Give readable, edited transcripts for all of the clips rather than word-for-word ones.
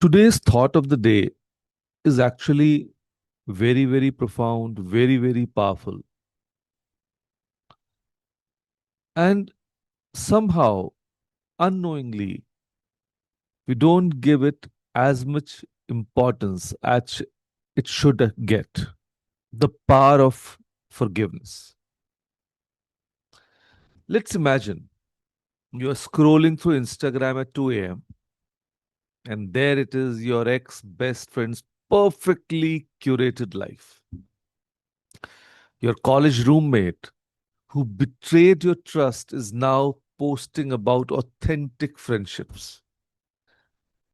Today's thought of the day is actually very, very profound, very, very powerful. And somehow, unknowingly, we don't give it as much importance as it should get. The power of forgiveness. Let's imagine you're scrolling through Instagram at 2 a.m. and there it is, your ex best friend's perfectly curated life. Your college roommate who betrayed your trust is now posting about authentic friendships.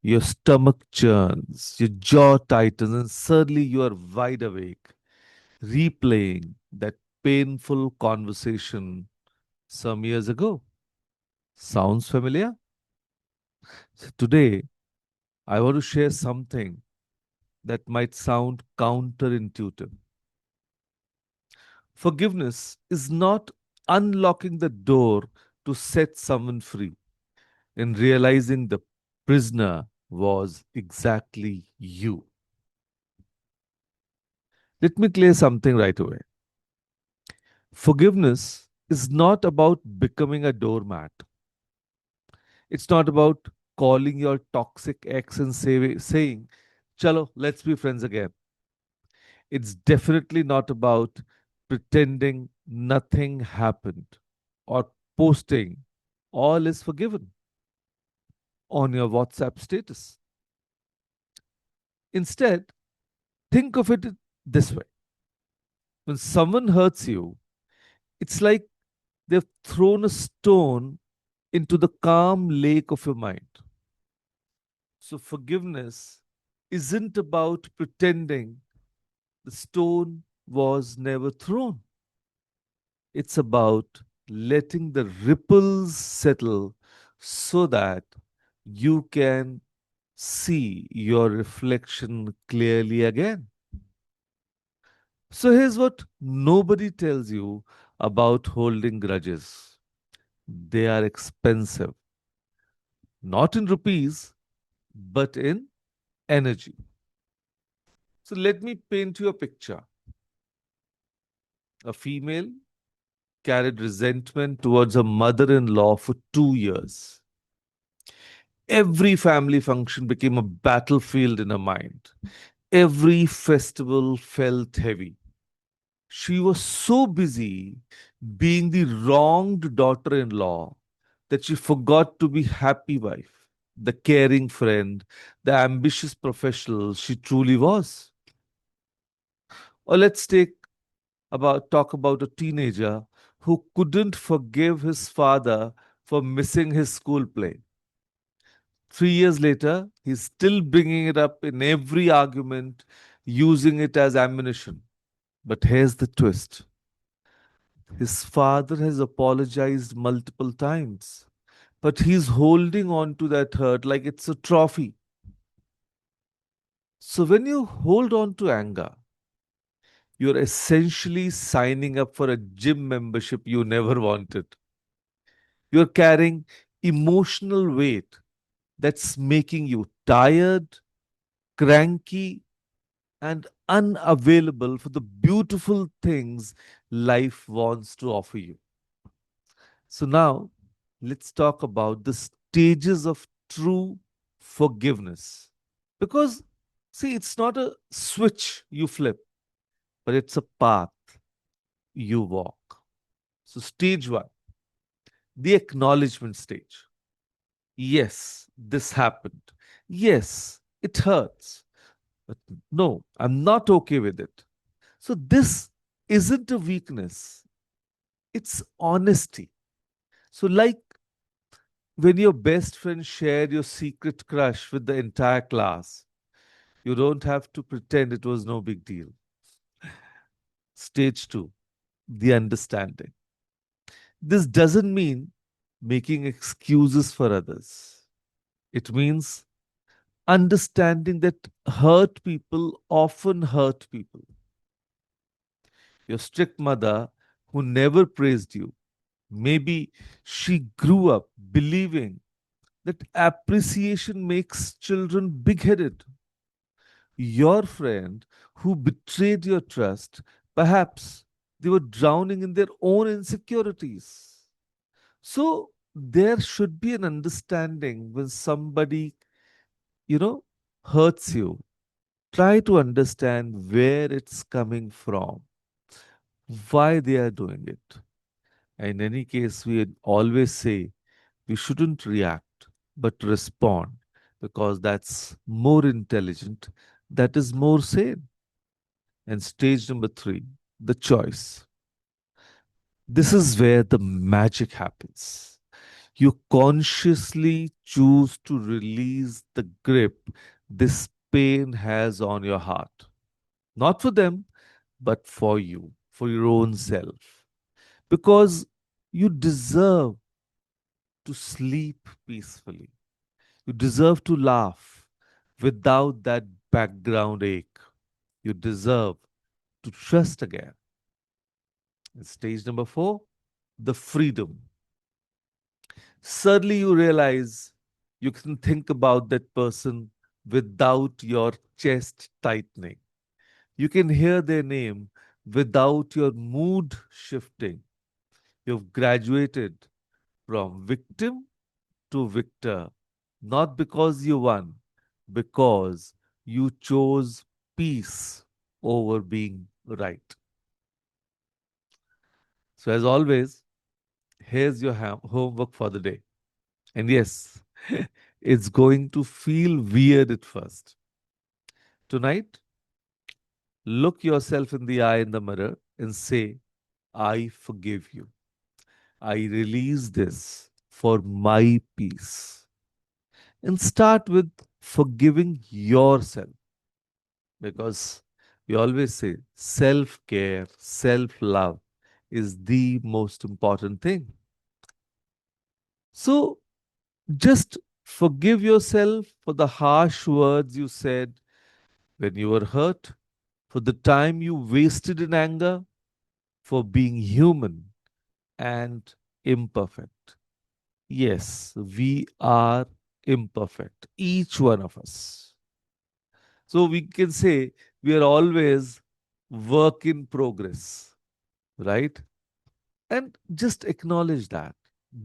Your stomach churns, your jaw tightens, and suddenly you are wide awake, replaying that painful conversation some years ago. Sounds familiar? So today, I want to share something that might sound counterintuitive. Forgiveness is not unlocking the door to set someone free in realizing the prisoner was exactly you. Let me clear something right away. Forgiveness is not about becoming a doormat. It's not about calling your toxic ex and saying, Chalo, let's be friends again. It's definitely not about pretending nothing happened or posting all is forgiven on your WhatsApp status. Instead, think of it this way: when someone hurts you, it's like they've thrown a stone into the calm lake of your mind. So, forgiveness isn't about pretending the stone was never thrown, it's about letting the ripples settle so that you can see your reflection clearly again. So, here's what nobody tells you about holding grudges: they are expensive, not in rupees, but in energy. So let me paint you a picture. A female carried resentment towards her mother in law for 2 years. Every family function became a battlefield in her mind. Every festival felt heavy. She was so busy being the wronged daughter in law that she forgot to be happy wife, the caring friend, the ambitious professional she truly was. Or let's talk about a teenager who couldn't forgive his father for missing his school play. 3 years later, he's still bringing it up in every argument, using it as ammunition. But here's the twist: his father has apologized multiple times, but he's holding on to that hurt like it's a trophy. So when you hold on to anger, you're essentially signing up for a gym membership you never wanted. You're carrying emotional weight that's making you tired, cranky, and unavailable for the beautiful things life wants to offer you. So, now let's talk about the stages of true forgiveness. Because, see, it's not a switch you flip, but it's a path you walk. So, stage one, the acknowledgement stage. Yes, this happened. Yes, it hurts. But no, I'm not okay with it. So this isn't a weakness, it's honesty. So, like when your best friend shared your secret crush with the entire class, you don't have to pretend it was no big deal. Stage two, the understanding. This doesn't mean making excuses for others, it means understanding that hurt people often hurt people. Your strict mother who never praised you, maybe she grew up believing that appreciation makes children big headed. Your friend who betrayed your trust, perhaps they were drowning in their own insecurities. So there should be an understanding when somebody, you know, hurts you. Try to understand where it's coming from, why they are doing it. In any case, we always say we shouldn't react, but respond because that's more intelligent, that is more sane. And stage number three, the choice. This is where the magic happens. You consciously choose to release the grip this pain has on your heart. Not for them, but for you, for your own self. Because you deserve to sleep peacefully. You deserve to laugh without that background ache. You deserve to trust again. And stage number four, the freedom. Suddenly you realize you can think about that person without your chest tightening. You can hear their name without your mood shifting. You've graduated from victim to victor, not because you won, because you chose peace over being right. So, as always, here's your homework for the day. And yes, it's going to feel weird at first. Tonight, look yourself in the eye in the mirror and say, I forgive you. I release this for my peace. And start with forgiving yourself because we always say self care, self love is the most important thing. So just forgive yourself for the harsh words you said when you were hurt, for the time you wasted in anger, for being human and imperfect. Yes, we are imperfect, each one of us. So we can say we are always work in progress, right? And just acknowledge that,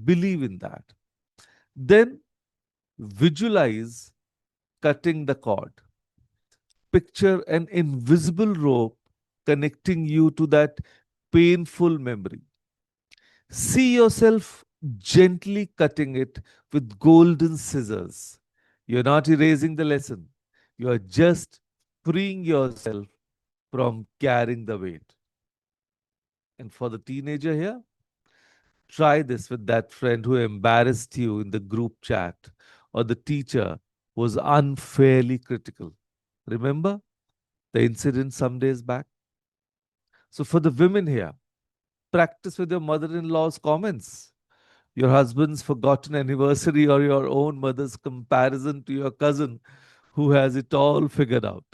believe in that. Then visualize cutting the cord. Picture an invisible rope connecting you to that painful memory. See yourself gently cutting it with golden scissors. You're not erasing the lesson, you are just freeing yourself from carrying the weight. And for the teenager here, try this with that friend who embarrassed you in the group chat or the teacher who was unfairly critical. Remember the incident some days back? So, for the women here, practice with your mother in law's comments, your husband's forgotten anniversary, or your own mother's comparison to your cousin who has it all figured out.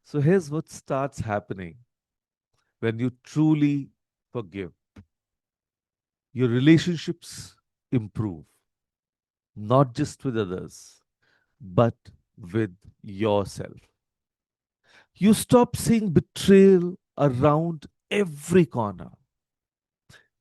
So, here's what starts happening when you truly forgive. Your relationships improve, not just with others, but with yourself. You stop seeing betrayal around every corner.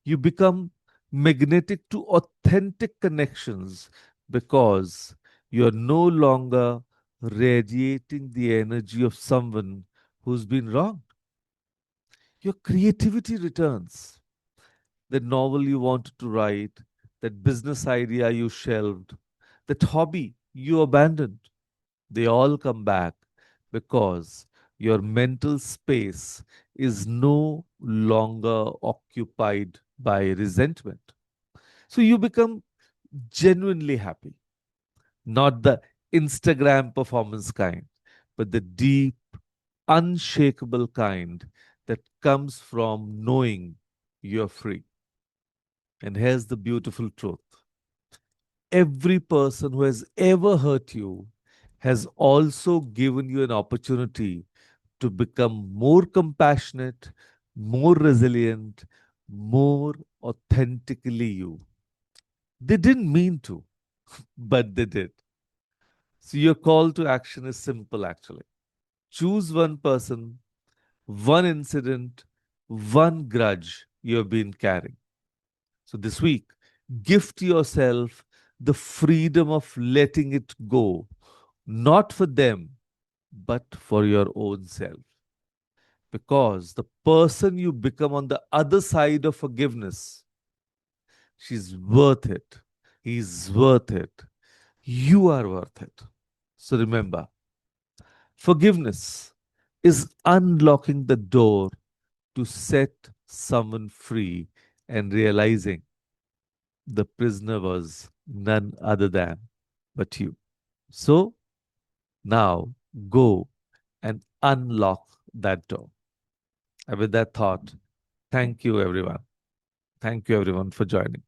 You become magnetic to authentic connections because you're no longer radiating the energy of someone who's been wronged. Your creativity returns. The novel you wanted to write, that business idea you shelved, that hobby you abandoned, they all come back because your mental space is no longer occupied by resentment. So you become genuinely happy, not the Instagram performance kind, but the deep, unshakable kind that comes from knowing you're free. And here's the beautiful truth: every person who has ever hurt you has also given you an opportunity to become more compassionate, more resilient, more authentically you. They didn't mean to. but they did. So your call to action is simple actually. Choose one person, one incident, one grudge you have been carrying. So this week, gift yourself the freedom of letting it go, not for them, but for your own self. Because the person you become on the other side of forgiveness, she's worth it. He's worth it. You are worth it. So remember, forgiveness is unlocking the door to set someone free and realizing the prisoner was none other than but you. So now go and unlock that door. And with that thought, thank you everyone. Thank you everyone for joining.